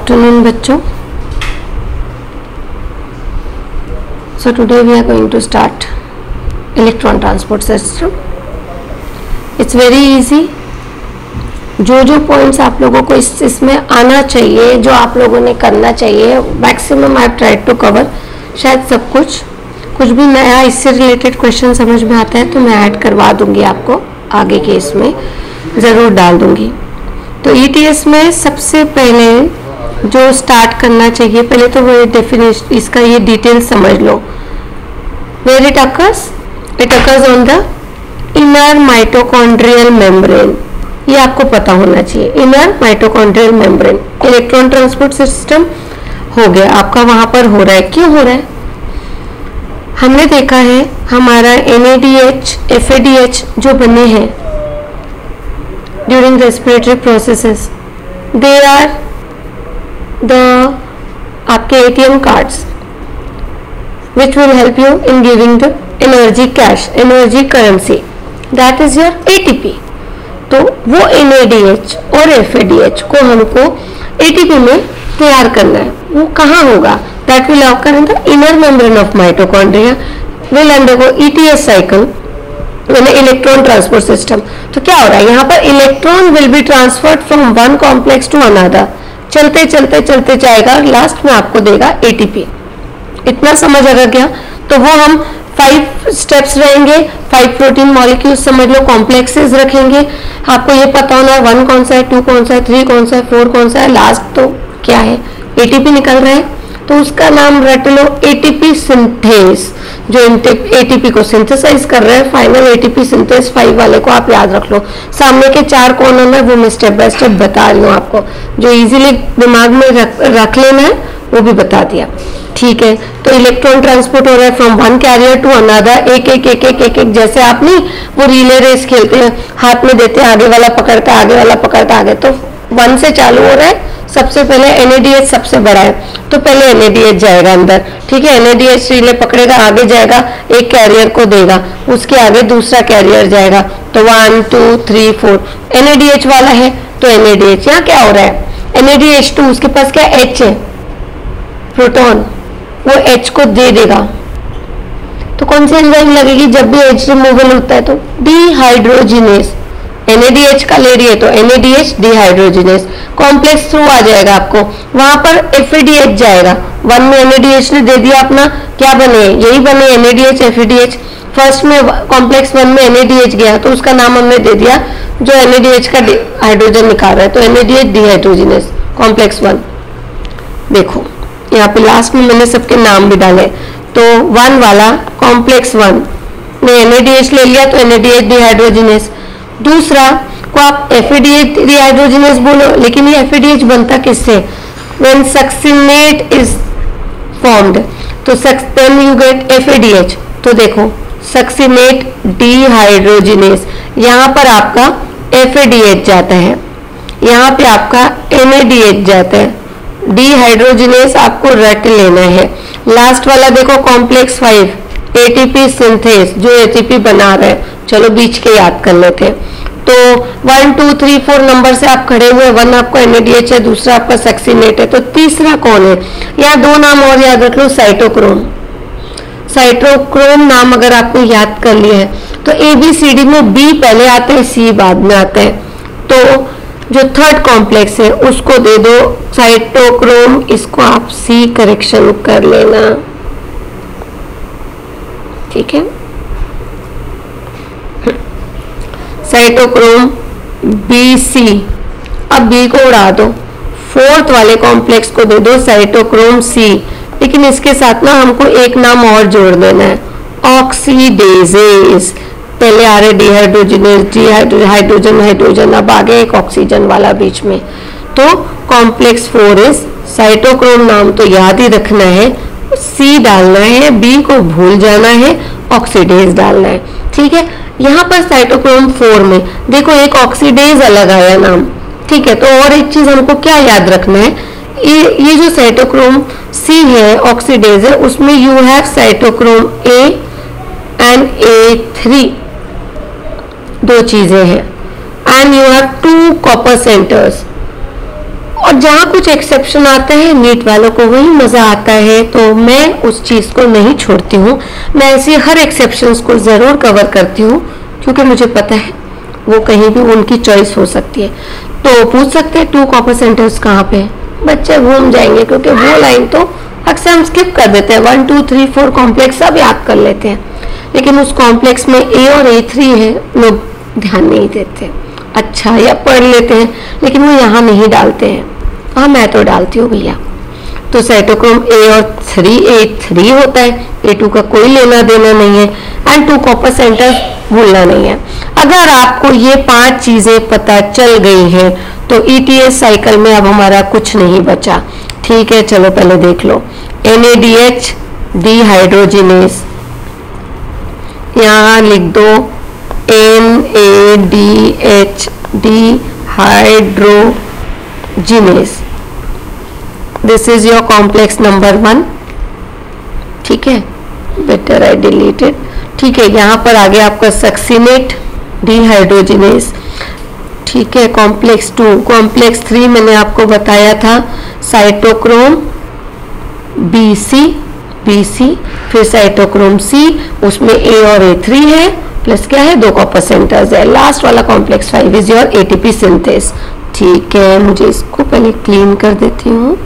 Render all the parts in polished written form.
afternoon बच्चों. So today we are going to start electron transport system. It's very easy. जो points आप लोगों को इसमें आना चाहिए, जो आप लोगों ने करना चाहिए, maximum I tried to cover. शायद सब कुछ भी नया इससे रिलेटेड क्वेश्चन समझ में आता है तो मैं ऐड करवा दूंगी आपको, आगे के इसमें ज़रूर डाल दूंगी. तो ETS में सबसे पहले जो स्टार्ट करना चाहिए, पहले तो वो डेफिनेशन, इसका ये डिटेल समझ लो. Where it occurs on the inner mitochondrial membrane. ये आपको पता होना चाहिए. Inner mitochondrial membrane electron transport system हो गया आपका, वहां पर हो रहा है. क्यों हो रहा है? हमने देखा है हमारा NADH, FADH जो बने हैं during respiratory processes, they are the आपके ATM cards which will help you in giving the energy cash, energy currency, that is your ATP. तो वो NADH और FADH को हमको ATP में तैयार करना है. वो कहाँ होगा? That will occur in the inner membrane of mitochondria, will undergo ETS cycle, electron transport system. तो क्या हो रहा है यहाँ पर? Electron will be transferred from one complex to another. चलते चलते चलते जाएगा, लास्ट में आपको देगा ATP. इतना समझ अगर गया तो वो हम 5 स्टेप्स रहेंगे, 5 प्रोटीन मॉलिक्यूल्स समझ लो, कॉम्प्लेक्सेस रखेंगे. आपको ये पता होना है 1 कौन सा है, 2 कौन सा है, 3 कौन सा है, 4 कौन सा है, लास्ट तो क्या है? ATP निकल रहा है. तो उसका नाम रट लो ATP सिंथेस. जो ATP को सिंथेसाइज कर रहा है, फाइनल ATP सिंथेस 5 वाले को आप याद रख लो. सामने के 4 कॉर्नर में वो मैं स्टेप बाय स्टेप बता रही हूँ आपको, जो इजीली दिमाग में रख लेना है वो भी बता दिया. ठीक है. तो इलेक्ट्रॉन ट्रांसपोर्ट हो रहा है from one carrier to another. एक जैसे आप नहीं वो रिले रेस खेलते हैं, हाथ में देते हैं, आगे वाला पकड़ता, आगे वाला पकड़ता, आगे. तो 1 से चालू हो रहा है. सबसे पहले NADH सबसे बड़ा है तो पहले NADH जाएगा अंदर. ठीक है. NADH रिले पकड़ेगा, आगे जाएगा, एक कैरियर को देगा, उसके आगे दूसरा कैरियर जाएगा. तो 1 2 3 4 NADH वाला है तो NADH. यहाँ क्या हो रहा है? NADH2, उसके पास क्या H है, प्रोटॉन, वो H को दे देगा. तो कौन सी एंजाइम लगेगी जब भी H रिमूवल होता है? तो डिहाइड्रोजिनेस. NADH का ले रही है तो NADH डिहाइड्रोजिनेस. कॉम्प्लेक्स थ्रू आ जाएगा आपको, वहां पर FADH जाएगा. 1 में NADH ने दे दिया अपना, क्या बने? यही बने NADH FADH. फर्स्ट में कॉम्प्लेक्स 1 में NADH गया तो उसका नाम हमने दे दिया, जो NADH का हाइड्रोजन निकाल रहा है, तो NADH डिहाइड्रोजिनेस कॉम्प्लेक्स 1. देखो यहाँ पे लास्ट में मैंने सबके नाम भी डाले. तो 1 वाला कॉम्प्लेक्स 1 ने NADH ले लिया तो NADH डिहाइड्रोजिनेस. दूसरा को आप FADH डिहाइड्रोजिनेस बोलो, लेकिन ये FADH बनता किससे? व्हेन सक्सिनेट इज फॉर्म्ड, तो देन यू गेट FADH. तो देखो सक्सिनेट डिहाइड्रोजिनेस, यहाँ पर आपका FADH जाता है, यहाँ पे आपका NADH जाता है. डिहाइड्रोजिनेस आपको रट लेना है. लास्ट वाला देखो कॉम्प्लेक्स 5 ATP सिंथेस, जो ATP बना रहा है. चलो बीच के याद कर लेते हैं. तो 1 2 3 4 नंबर से आप खड़े हुए. 1 आपका NADH है, दूसरा आपका सक्सिनेट है. तो तीसरा कौन है? यहाँ 2 नाम और याद रख लो. साइटोक्रोम नाम अगर आपको याद कर लिया है तो ABCD में B पहले आता है, C बाद में आता है. तो जो थर्ड कॉम्प्लेक्स है उसको दे दो साइटोक्रोम. इसको आप C करेक्शन कर लेना. ठीक है. Cytochrome BC. अब B को उड़ा दो, 4th वाले कॉम्प्लेक्स को दे दो साइटोक्रोम C. लेकिन इसके साथ ना हमको एक नाम और जोड़ देना है, ऑक्सीडेजेस. पहले आ रहे डिहाइड्रोजिनेस, हाइड्रोजन, अब आगे एक ऑक्सीजन वाला बीच में. तो कॉम्प्लेक्स 4 इज साइटोक्रोम. नाम तो याद ही रखना है, C डालना है, B को भूल जाना है, ऑक्सीडेज डालना है. ठीक है. यहाँ पर साइटोक्रोम 4 में देखो एक ऑक्सीडेज अलग आया नाम. ठीक है. तो और एक चीज हमको क्या याद रखना है, ये जो साइटोक्रोम C है, ऑक्सीडेज है, उसमें you have cytochrome A and A3, 2 चीजें हैं. And you have 2 copper centres. और जहाँ कुछ एक्सेप्शन आता है, नीट वालों को वही मज़ा आता है, तो मैं उस चीज़ को नहीं छोड़ती हूँ। मैं ऐसे हर एक्सेप्शंस को ज़रूर कवर करती हूँ, क्योंकि मुझे पता है वो कहीं भी उनकी चॉइस हो सकती है। तो पूछ सकते हैं 2 कॉपर सेंटर्स कहाँ पे है, बच्चे घूम जाएंगे, क्योंकि वो लाइन तो अक्सर हम स्किप कर देते हैं। 1 2 3 4 कॉम्प्लेक्स सब याद कर लेते हैं, लेकिन उस कॉम्प्लेक्स में ए और A3 है, लोग ध्यान नहीं देते। अच्छा, या पढ़ लेते हैं लेकिन वो यहाँ नहीं डालते हैं। हाँ, मैं तो डालती हूँ भैया। तो साइटोक्रोम A और 3A3 होता है, A2 का कोई लेना देना नहीं है, एंड 2 कॉपर सेंटर्स भूलना नहीं है। अगर आपको ये 5 चीज़ें पता चल गई हैं तो ETS साइकिल में अब हमारा कुछ नहीं बचा। ठीक है, चलो पहले देख लो। NADH डिहाइड्रोजिनेस, यहाँ लिख दो NADH dehydrogenase. This is your complex number 1। ठीक है, बेटर आई डिलीटेड। ठीक है, यहाँ पर आगे आपका सक्सिनेट डिहाइड्रोजिनेस। ठीक है, कॉम्प्लेक्स 2। कॉम्प्लेक्स 3 मैंने आपको बताया था, साइटोक्रोम BC, फिर साइटोक्रोम C, उसमें A और A3 है, प्लस क्या है 2 कॉपर सेंटर्स है। लास्ट वाला complex 5 is your ATP synthase. ठीक है, मुझे इसको पहले क्लीन कर देती हूँ।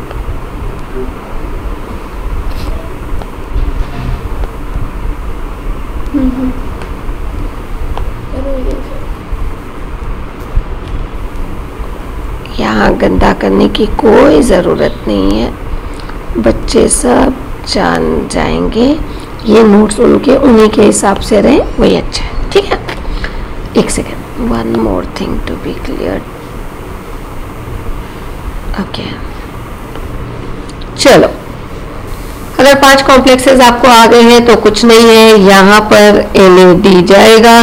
यहाँ गंदा करने की कोई ज़रूरत नहीं है, बच्चे सब जान जाएंगे। ये नोट्स उनके उन्हीं के हिसाब से रहे, वही अच्छा है। ठीक है, एक second, one more thing to be clear. Okay, चलो, अगर 5 कॉम्प्लेक्सेस आपको आ गए हैं तो कुछ नहीं है, यहाँ पर NAD जाएगा,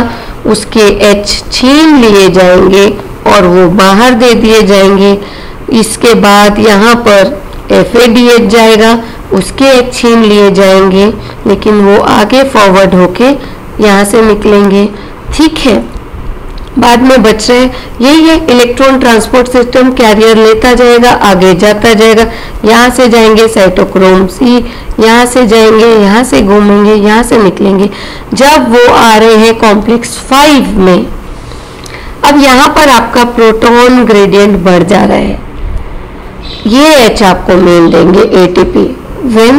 उसके H छीन लिए जाएंगे और वो बाहर दे दिए जाएंगे। इसके बाद यहाँ पर FADH जाएगा, उसके H छीन लिए जाएंगे, लेकिन वो आगे फॉरवर्ड होके यहाँ से निकलेंगे। ठीक है, बाद में बच रहे यही है, इलेक्ट्रॉन ट्रांसपोर्ट सिस्टम कैरियर लेता जाएगा, आगे जाता जाएगा। यहाँ से जाएंगे साइटोक्रोम C, यहाँ से जाएंगे, यहाँ से घूमेंगे, यहाँ से निकलेंगे। जब वो आ रहे हैं कॉम्प्लेक्स 5 में, अब यहाँ पर आपका प्रोटॉन ग्रेडियंट बढ़ जा रहा है। ये H आपको मेन देंगे ATP। When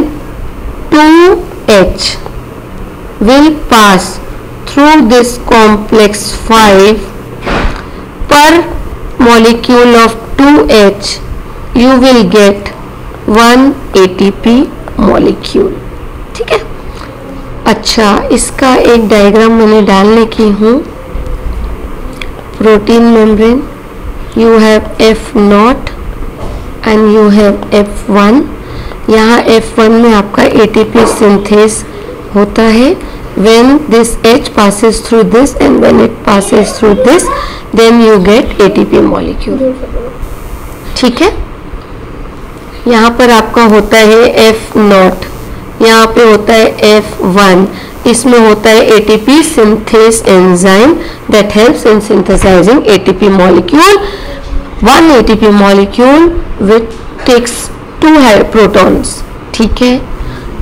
2H will pass through this complex 5, per molecule of 2H you will get 1 ATP molecule। ठीक है, अच्छा, इसका एक डायग्राम मैंने डालने की हूँ। Protein membrane, you have F0 and you have F1। यहाँ F1 में आपका ATP सिंथेस होता है। When this H passes through this and when it passes through this, then you get ATP molecule। ठीक है, यहाँ पर आपका होता है F0, यहाँ पे होता है F1। इसमें होता है ATP synthase enzyme that helps in synthesizing ATP molecule। 1 ATP molecule which takes 2 protons। ठीक है,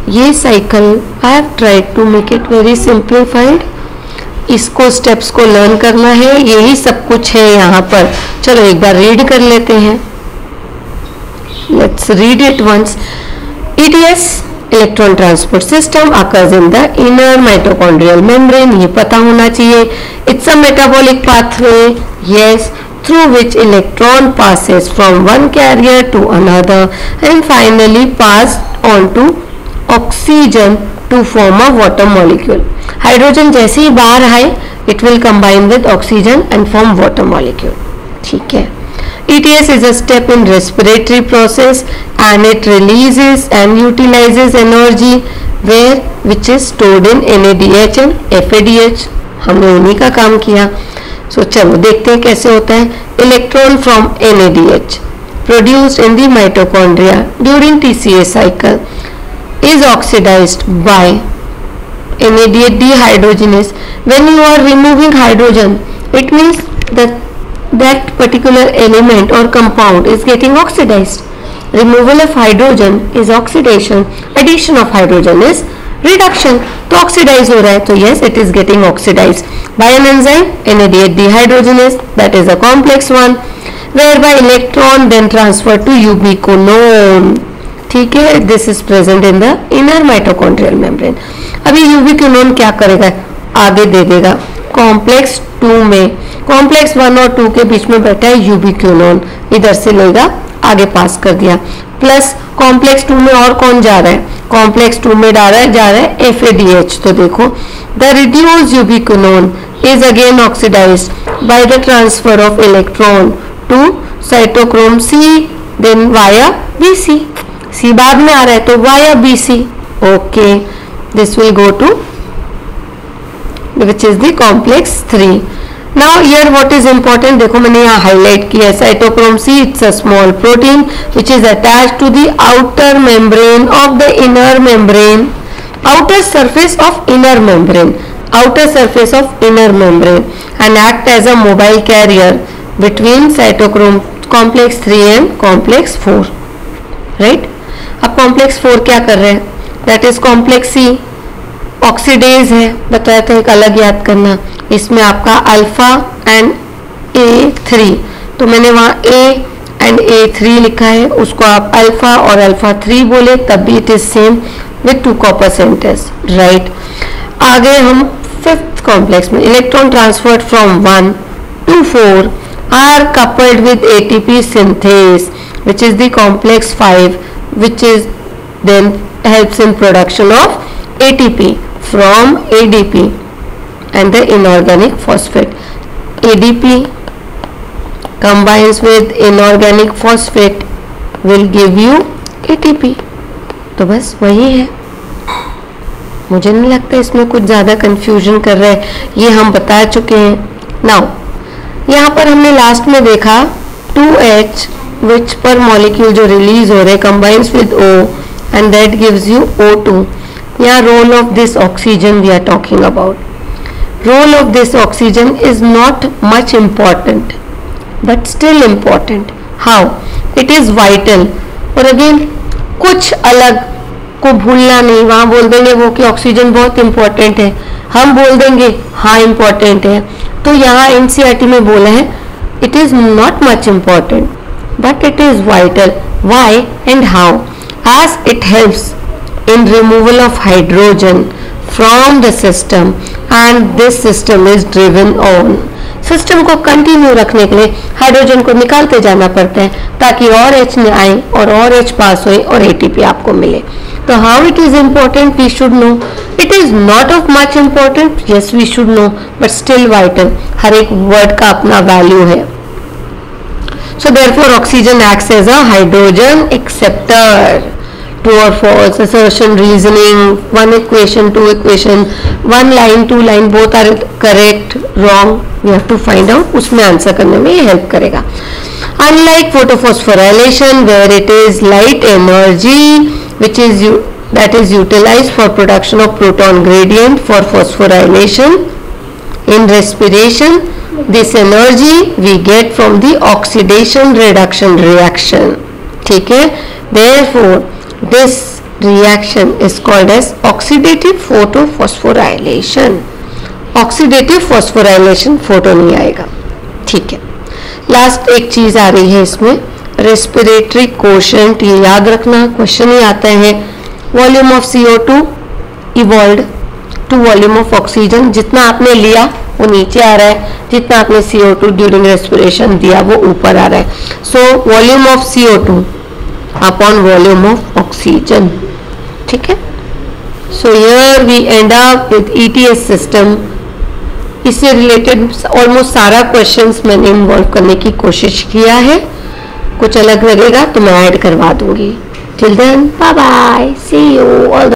ये cycle I have tried to make it very simplified. इसको स्टेप्स को लर्न करना है, यही सब कुछ है यहाँ पर। चलो एक बार रीड कर लेते हैं, let's read it once. ETS electron transport system occurs in the inner mitochondrial membrane, ये पता होना चाहिए। It's a metabolic pathway, yes, through which electron passes from one carrier to another and finally passed on to oxygen to form a water molecule। Hydrogen जैसे ही बाहर आए, it will combine with oxygen and form water molecule। ठीक है, ETS is a step in respiratory process and it releases and utilizes energy where which is stored in NADH and FADH। हमने उन्हीं का काम किया। सो चलो देखते हैं कैसे होता है। Electron from NADH produced in the mitochondria during TCA cycle is oxidized by NADH dehydrogenase। When you are removing hydrogen, it means that that particular element or compound is getting oxidized. Removal of hydrogen is oxidation, addition of hydrogen is reduction. तो oxidize हो रहा है, तो yes, it is getting oxidized by an enzyme NADH dehydrogenase, that is a complex one, whereby electron then transfer to ubiquinone. ठीक है, this is present in the inner mitochondrial membrane. अभी ubiquinone क्या करेगा, आगे दे देगा कॉम्प्लेक्स 2 में, complex 1 और 2 के बीच में बैठा है यूबिक्विनोन, इधर से लेगा आगे पास कर दिया, प्लस कॉम्प्लेक्स 2 में और कौन जा रहा है, कॉम्प्लेक्स 2 में जा रहा है FADH. तो देखो the reduced ubiquinone is again oxidised by the transfer of electron to cytochrome C then via BC. C बाद में आ रहा है तो via BC. Okay, this will go to which is the complex 3. Now here what is important, देखो मैंने यहाँ highlight किया है, cytochrome C, it's a small protein which is attached to the outer membrane of the inner membrane, outer surface of inner membrane, outer surface of inner membrane, and act as a mobile carrier between cytochrome complex 3 and complex 4, right? अब complex 4 क्या कर रहे हैं, that is complex C, oxidase है, बताया था एक अलग याद करना, इसमें आपका अल्फा एंड A3, तो मैंने वहाँ A एंड A3 लिखा है, उसको आप अल्फा और अल्फा 3 बोले तब भी it is same with 2 copper centres, right. आगे हम 5th कॉम्प्लेक्स में electron transferred from 1 to 4 are coupled with ATP synthase which is the complex 5 which is then helps in production of ATP from ADP and the inorganic phosphate. ADP combines with inorganic phosphate will give you ATP. तो बस वही है, मुझे नहीं लगता इसमें कुछ ज़्यादा कंफ्यूजन कर रहे हैं, ये हम बता चुके हैं. नाउ यहाँ पर हमने लास्ट में देखा 2H which पर मॉलिक्यूल जो रिलीज हो रहे combines with O and that gives you O2. Yeah, role of this oxygen we are talking about. Role of this oxygen is not much important, but still important. How? It is vital. और again कुछ अलग को भूलना नहीं, वहाँ बोल देंगे वो कि ऑक्सीजन बहुत इम्पोर्टेंट है, हम बोल देंगे हाँ इम्पोर्टेंट है, तो यहाँ NCERT में बोला है it is not much important, but it is vital. Why and how? As it helps in removal of hydrogen from the system and this system is driven on. System को continue रखने के लिए hydrogen को निकालते जाना पड़ता है ताकि और H न आए और H पास होए और ATP आपको मिले. तो how it is important we should know. It is not of much important, yes we should know, but still vital. हर एक वर्ड का अपना वैल्यू है. So therefore oxygen acts as a hydrogen acceptor. True or false, assertion, reasoning, one equation, two equation, one line, two line, both are correct, wrong, we have to find out, उसमें answer करने में ये help करेगा. Unlike photophosphorylation where it is light energy which is that is utilized for production of proton gradient for phosphorylation, in respiration this energy we get from the oxidation reduction reaction. ठीक है, therefore this reaction is called as oxidative photophosphorylation. Oxidative phosphorylation photo नहीं आएगा. ठीक है, last एक चीज आ रही है इसमें, रेस्पिरेटरी कोशेंट. ये याद रखना, क्वेश्चन ही आता है. Volume of CO2 evolve to volume of oxygen. जितना आपने लिया वो नीचे आ रहा है, जितना आपने CO2 ड्यूरिंग रेस्पिरेशन दिया वो ऊपर आ रहा है. So volume of CO2 upon volume of oxygen. ठीक है, so here we end up with ETS system. इससे रिलेटेड ऑलमोस्ट सारा क्वेश्चंस मैंने इन्वॉल्व करने की कोशिश किया है. कुछ अलग लगेगा तो मैं ऐड करवा दूंगी. Till then bye bye, see you all.